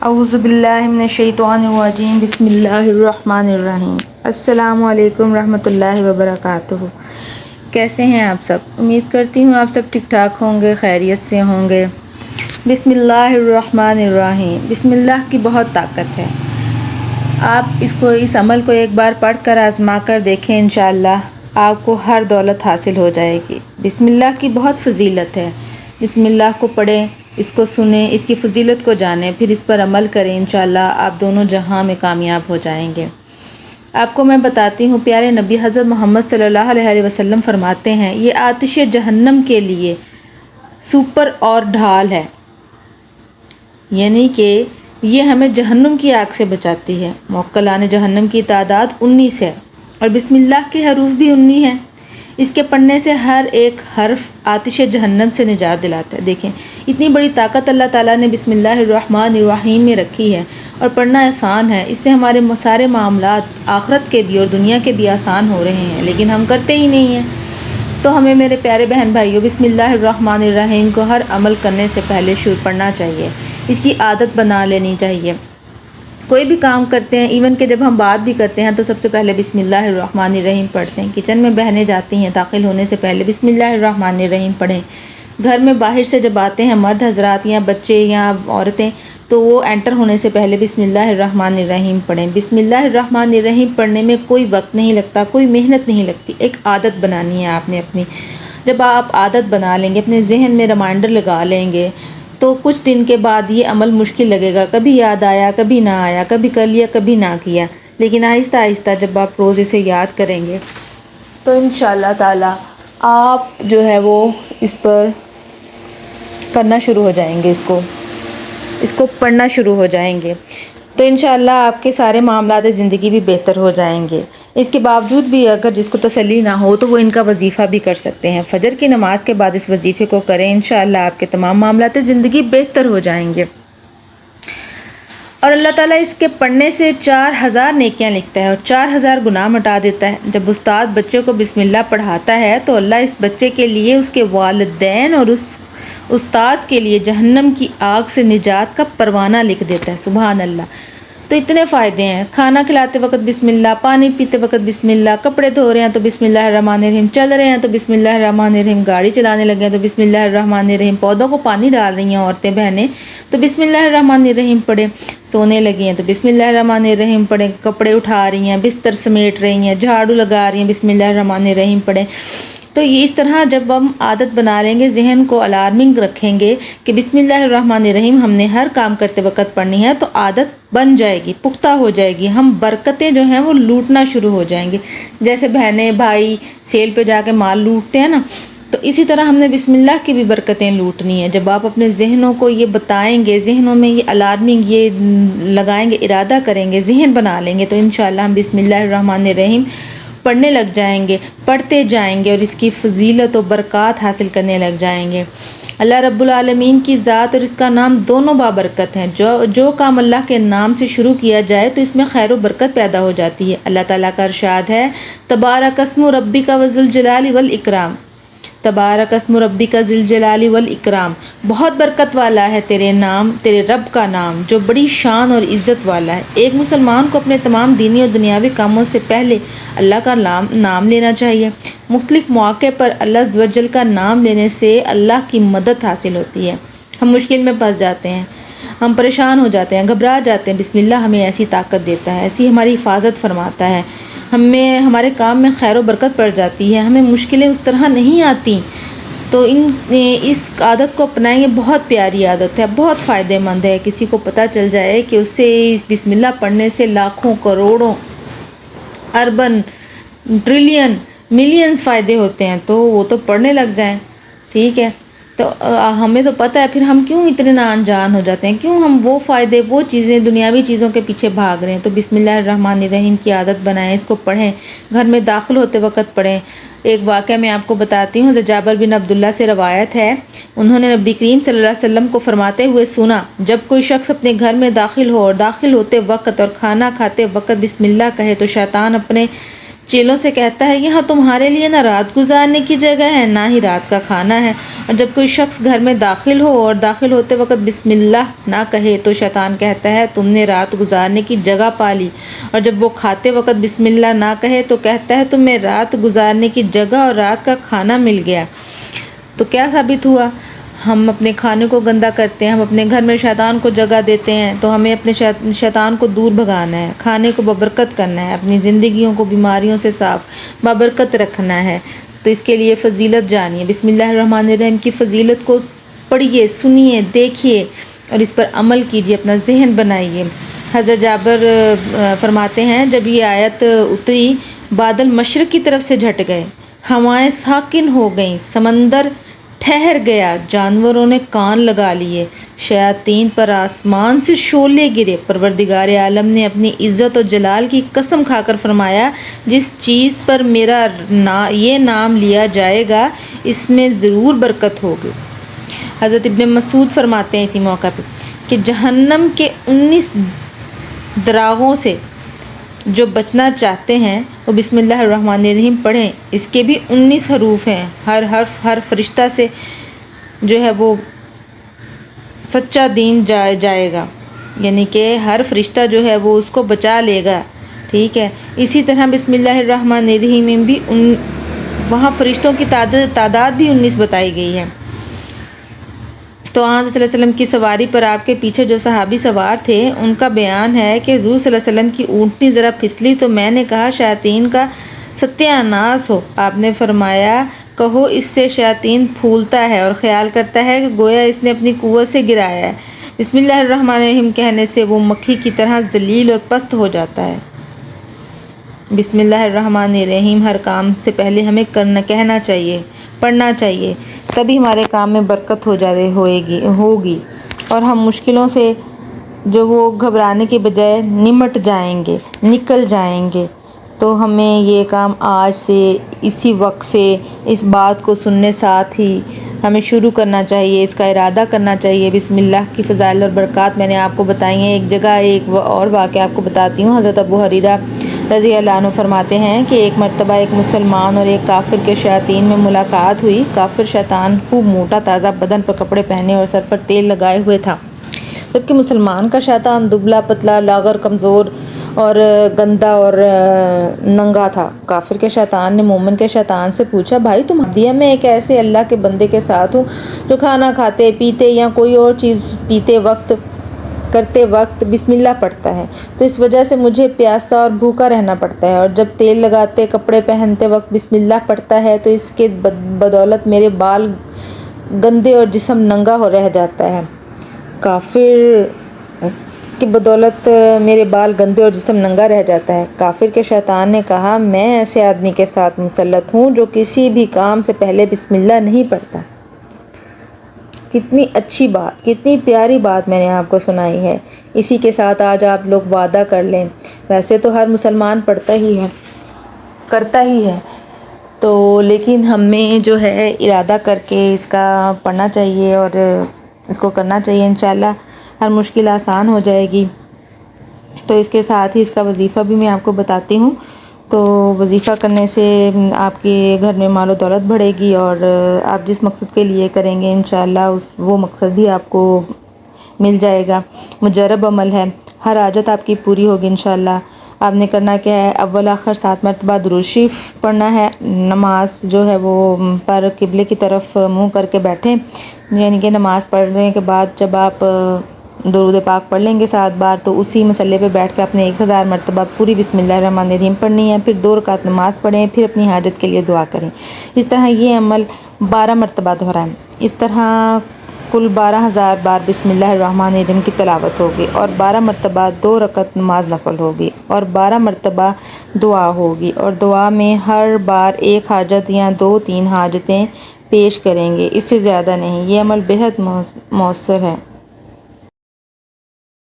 اعوذ باللہ من الشیطان الرجیم بسم اللہ الرحمن الرحیم۔ السلام علیکم رحمۃ اللہ وبرکاتہ۔ کیسے ہیں آپ سب؟ امید کرتی ہوں آپ سب ٹھیک ٹھاک ہوں گے، خیریت سے ہوں گے۔ بسم اللہ الرحمن الرحیم۔ بسم اللہ کی بہت طاقت ہے۔ آپ اس عمل کو ایک بار پڑھ کر آزما کر دیکھیں، انشاءاللہ آپ کو ہر دولت حاصل ہو جائے گی۔ بسم اللہ کی بہت فضیلت ہے۔ بسم اللہ کو پڑھیں، اس کو سنیں، اس کی فضیلت کو جانیں، پھر اس پر عمل کریں، انشاءاللہ آپ دونوں جہاں میں کامیاب ہو جائیں گے۔ آپ کو میں بتاتی ہوں، پیارے نبی حضرت محمد صلی اللہ علیہ وسلم فرماتے ہیں، یہ آتش جہنم کے لیے سپر اور ڈھال ہے، یعنی کہ یہ ہمیں جہنم کی آگ سے بچاتی ہے۔ موکلان جہنم کی تعداد 19 ہے اور بسم اللہ کے حروف بھی 19 ہیں۔ اس کے پڑھنے سے ہر ایک حرف آتش جہنم سے نجات دلاتا ہے۔ دیکھیں اتنی بڑی طاقت اللہ تعالیٰ نے بسم اللہ الرحمن الرحیم میں رکھی ہے، اور پڑھنا آسان ہے۔ اس سے ہمارے سارے معاملات آخرت کے بھی اور دنیا کے بھی آسان ہو رہے ہیں، لیکن ہم کرتے ہی نہیں ہیں۔ تو ہمیں میرے پیارے بہن بھائیوں، بسم اللہ الرحمن الرحیم کو ہر عمل کرنے سے پہلے شروع پڑھنا چاہیے، اس کی عادت بنا لینی چاہیے۔ کوئی بھی کام کرتے ہیں، ایون کہ جب ہم بات بھی کرتے ہیں تو سب سے پہلے بسم اللہ الرحمن الرحیم پڑھتے ہیں۔ کچن میں بہنیں جاتی ہیں، داخل ہونے سے پہلے بسم اللہ الرحمن الرحیم پڑھیں۔ گھر میں باہر سے جب آتے ہیں مرد حضرات یا بچے یا عورتیں، تو وہ انٹر ہونے سے پہلے بسم اللہ الرحمن الرحیم پڑھیں۔ بسم اللہ الرحمن الرحیم پڑھنے میں کوئی وقت نہیں لگتا، کوئی محنت نہیں لگتی، ایک عادت بنانی ہے آپ نے اپنی۔ جب آپ عادت بنا لیں گے، اپنے ذہن میں ریمائنڈر لگا لیں گے، تو کچھ دن کے بعد یہ عمل مشکل لگے گا، کبھی یاد آیا کبھی نہ آیا، کبھی کر لیا کبھی نہ کیا، لیکن آہستہ آہستہ جب آپ روز اسے یاد کریں گے تو انشاءاللہ تعالی آپ جو ہے وہ اس پر کرنا شروع ہو جائیں گے، اس کو پڑھنا شروع ہو جائیں گے، تو انشاءاللہ آپ کے سارے معاملات زندگی بھی بہتر ہو جائیں گے۔ اس کے باوجود بھی اگر جس کو تسلی نہ ہو تو وہ ان کا وظیفہ بھی کر سکتے ہیں۔ فجر کی نماز کے بعد اس وظیفے کو کریں، انشاءاللہ آپ کے تمام معاملات زندگی بہتر ہو جائیں گے، اور اللہ تعالیٰ اس کے پڑھنے سے 4000 نیکیاں لکھتا ہے اور 4000 گناہ مٹا دیتا ہے۔ جب استاد بچے کو بسم اللہ پڑھاتا ہے تو اللہ اس بچے کے لیے، اس کے والدین اور اس استاد کے لیے جہنم کی آگ سے نجات کا پروانہ لکھ دیتا ہے۔ سبحان اللہ! تو اتنے فائدے ہیں۔ کھانا کھلاتے وقت بسم اللہ، پانی پیتے وقت بسم اللہ، کپڑے دھو رہے ہیں تو بسم اللہ الرحمن الرحیم، چل رہے ہیں تو بسم اللہ الرحمن الرحیم، گاڑی چلانے لگے ہیں تو بسم اللہ الرحمن الرحیم، پودوں کو پانی ڈال رہی ہیں عورتیں بہنیں تو بسم اللہ الرحمن الرحیم پڑھیں، سونے لگی ہیں تو بسم اللہ الرحمن الرحیم پڑھیں، کپڑے اٹھا رہی ہیں، بستر سمیٹ رہی ہیں، جھاڑو لگا رہی ہیں، بسم اللہ الرحمن الرحیم پڑھیں۔ تو یہ اس طرح جب ہم عادت بنا لیں گے، ذہن کو الارمنگ رکھیں گے کہ بسم اللہ الرحمن الرحیم ہم نے ہر کام کرتے وقت پڑھنی ہے، تو عادت بن جائے گی، پختہ ہو جائے گی، ہم برکتیں جو ہیں وہ لوٹنا شروع ہو جائیں گے۔ جیسے بہنیں بھائی سیل پہ جا کے مال لوٹتے ہیں نا، تو اسی طرح ہم نے بسم اللہ کی بھی برکتیں لوٹنی ہیں۔ جب آپ اپنے ذہنوں کو یہ بتائیں گے، ذہنوں میں یہ الارمنگ یہ لگائیں گے، ارادہ کریں گے، ذہن بنا لیں گے، تو انشاءاللہ ہم بسم اللہ الرحمن الرحیم پڑھنے لگ جائیں گے، پڑھتے جائیں گے اور اس کی فضیلت و برکات حاصل کرنے لگ جائیں گے۔ اللہ رب العالمین کی ذات اور اس کا نام دونوں بابرکت ہیں۔ جو کام اللہ کے نام سے شروع کیا جائے تو اس میں خیر و برکت پیدا ہو جاتی ہے۔ اللہ تعالیٰ کا ارشاد ہے، تبارک اسم ربک وذو الجلال والاکرام، تبارک اسم ربک ذی الجلال والاکرام، بہت برکت والا ہے تیرے نام، تیرے رب کا نام جو بڑی شان اور عزت والا ہے۔ ایک مسلمان کو اپنے تمام دینی اور دنیاوی کاموں سے پہلے اللہ کا نام لینا چاہیے۔ مختلف مواقع پر اللہ عز و جل کا نام لینے سے اللہ کی مدد حاصل ہوتی ہے۔ ہم مشکل میں پھنس جاتے ہیں، ہم پریشان ہو جاتے ہیں، گھبرا جاتے ہیں، بسم اللہ ہمیں ایسی طاقت دیتا ہے، ایسی ہماری حفاظت فرماتا ہے، ہمیں ہمارے کام میں خیر و برکت پڑ جاتی ہے، ہمیں مشکلیں اس طرح نہیں آتی۔ تو اس عادت کو اپنائیں گے، بہت پیاری عادت ہے، بہت فائدہ مند ہے۔ کسی کو پتہ چل جائے کہ اس سے بسم اللہ پڑھنے سے لاکھوں کروڑوں اربن ٹریلین ملینز فائدے ہوتے ہیں، تو وہ تو پڑھنے لگ جائیں، ٹھیک ہے۔ تو ہمیں تو پتہ ہے، پھر ہم کیوں اتنے ناانجان ہو جاتے ہیں، کیوں ہم وہ فائدے وہ چیزیں دنیاوی چیزوں کے پیچھے بھاگ رہے ہیں۔ تو بسم اللہ الرحمن الرحیم کی عادت بنائیں، اس کو پڑھیں، گھر میں داخل ہوتے وقت پڑھیں۔ ایک واقعہ میں آپ کو بتاتی ہوں، جابر بن عبداللہ سے روایت ہے، انہوں نے نبی کریم صلی اللہ علیہ وسلم کو فرماتے ہوئے سنا، جب کوئی شخص اپنے گھر میں داخل ہو اور داخل ہوتے وقت اور کھانا کھاتے وقت بسم اللہ کہے تو شیطان اپنے چیلوں سے کہتا ہے یہاں تمہارے لیے نہ رات گزارنے کی جگہ ہے نہ ہی رات کا کھانا ہے، اور جب کوئی شخص گھر میں داخل ہو اور داخل ہوتے وقت بسم اللہ نہ کہے تو شیطان کہتا ہے تم نے رات گزارنے کی جگہ پا لی، اور جب وہ کھاتے وقت بسم اللہ نہ کہے تو کہتا ہے تمہیں رات گزارنے کی جگہ اور رات کا کھانا مل گیا۔ تو کیا ثابت ہوا؟ ہم اپنے کھانے کو گندا کرتے ہیں، ہم اپنے گھر میں شیطان کو جگہ دیتے ہیں، تو ہمیں اپنے شیطان کو دور بھگانا ہے، کھانے کو ببرکت کرنا ہے، اپنی زندگیوں کو بیماریوں سے صاف بابرکت رکھنا ہے۔ تو اس کے لیے فضیلت جانیے، بسم اللہ الرحمن الرحیم کی فضیلت کو پڑھیے، سنیے، دیکھیے اور اس پر عمل کیجیے، اپنا ذہن بنائیے۔ حضرت جابر فرماتے ہیں جب یہ آیت اتری بادل مشرق کی طرف سے جھٹ گئے، ہوائیں ساکن ہو گئیں، سمندر ٹھہر گیا، جانوروں نے کان لگا لیے، شیاطین پر آسمان سے شعلے گرے، پروردگار عالم نے اپنی عزت و جلال کی قسم کھا کر فرمایا جس چیز پر میرا یہ نام لیا جائے گا اس میں ضرور برکت ہوگی۔ حضرت ابن مسعود فرماتے ہیں اسی موقع پہ کہ جہنم کے 19 دراغوں سے جو بچنا چاہتے ہیں وہ بسم اللہ الرحمن الرحیم پڑھیں، اس کے بھی 19 حروف ہیں، ہر حرف ہر فرشتہ سے جو ہے وہ سچا دین جائے گا، یعنی کہ ہر فرشتہ جو ہے وہ اس کو بچا لے گا، ٹھیک ہے۔ اسی طرح بسم اللہ الرحمن الرحیم میں بھی وہاں فرشتوں کی تعداد بھی 19 بتائی گئی ہے۔ تو آن صلی اللہ علیہ وسلم کی سواری پر آپ کے پیچھے جو صحابی سوار تھے ان کا بیان ہے کہ حضور صلی اللہ علیہ وسلم کی اونٹنی ذرا پھسلی تو میں نے کہا شیاطین کا ستیہ ناس ہو، آپ نے فرمایا کہو اس سے شیاطین پھولتا ہے اور خیال کرتا ہے کہ گویا اس نے اپنی قوت سے گرایا ہے، بسم اللہ الرحمن الرحیم کہنے سے وہ مکھی کی طرح ذلیل اور پست ہو جاتا ہے۔ بسم اللہ الرحمن الرحیم ہر کام سے پہلے ہمیں کہنا چاہیے، پڑھنا چاہیے، تبھی ہمارے کام میں برکت ہوگی اور ہم مشکلوں سے جو وہ گھبرانے کے بجائے نمٹ جائیں گے، نکل جائیں گے۔ تو ہمیں یہ کام آج سے اسی وقت سے اس بات کو سننے ساتھ ہی ہمیں شروع کرنا چاہیے، اس کا ارادہ کرنا چاہیے۔ بسم اللہ کی فضائل اور برکات میں نے آپ کو بتائی ہیں۔ ایک جگہ ایک اور واقعہ آپ کو بتاتی ہوں۔ حضرت ابو ہریرہ رضی اللہ عنہ فرماتے ہیں کہ ایک مرتبہ ایک مسلمان اور ایک کافر کے شیاطین میں ملاقات ہوئی۔ کافر شیطان خوب موٹا تازہ، بدن پر کپڑے پہنے اور سر پر تیل لگائے ہوئے تھا، جبکہ مسلمان کا شیطان دبلا پتلا، لاغر، کمزور اور گندا اور ننگا تھا۔ کافر کے شیطان نے مومن کے شیطان سے پوچھا بھائی تم دیا میں ایک ایسے اللہ کے بندے کے ساتھ ہوں جو کھانا کھاتے پیتے یا کوئی اور چیز کرتے وقت بسم اللہ پڑھتا ہے، تو اس وجہ سے مجھے پیاسا اور بھوکا رہنا پڑتا ہے، اور جب تیل لگاتے کپڑے پہنتے وقت بسم اللہ پڑھتا ہے تو اس کے بدولت میرے بال گندے اور جسم ننگا ہو رہ جاتا ہے۔ کافر کی بدولت میرے بال گندے اور جسم ننگا رہ جاتا ہے۔ کافر کے شیطان نے کہا میں ایسے آدمی کے ساتھ مسلط ہوں جو کسی بھی کام سے پہلے بسم اللہ نہیں پڑھتا۔ کتنی اچھی بات، کتنی پیاری بات میں نے آپ کو سنائی ہے۔ اسی کے ساتھ آج آپ لوگ وعدہ کر لیں، ویسے تو ہر مسلمان پڑھتا ہی ہے، کرتا ہی ہے، تو لیکن ہمیں جو ہے ارادہ کر کے اس کا پڑھنا چاہیے اور اس کو کرنا چاہیے، انشاءاللہ ہر مشکل آسان ہو جائے گی۔ تو اس کے ساتھ ہی اس کا وظیفہ بھی میں آپ کو بتاتی ہوں۔ تو وظیفہ کرنے سے آپ کے گھر میں مال و دولت بڑھے گی اور آپ جس مقصد کے لیے کریں گے انشاءاللہ وہ مقصد بھی آپ کو مل جائے گا۔ مجرب عمل ہے، ہر حاجت آپ کی پوری ہوگی انشاءاللہ۔ آپ نے کرنا کیا ہے، اول آخر 7 مرتبہ درود شریف پڑھنا ہے۔ نماز جو ہے وہ پر قبلے کی طرف منہ کر کے بیٹھیں، یعنی کہ نماز پڑھنے کے بعد جب آپ درود پاک پڑھ لیں گے 7 بار تو اسی مسلے پہ بیٹھ کے اپنے 1000 مرتبہ پوری بسم اللہ الرحمن الرحیم پڑھنی ہے، پھر 2 رکعت نماز پڑھیں، پھر اپنی حاجت کے لیے دعا کریں۔ اس طرح یہ عمل 12 مرتبہ دہرائیں۔ اس طرح کل 12,000 بار بسم اللہ الرحمن الرحیم کی تلاوت ہوگی اور 12 مرتبہ 2 رکعت نماز نفل ہوگی اور 12 مرتبہ دعا ہوگی، اور دعا میں ہر بار 1 حاجت یا 2-3 حاجتیں پیش کریں گے، اس سے زیادہ نہیں۔ یہ عمل بہت مؤثر ہے۔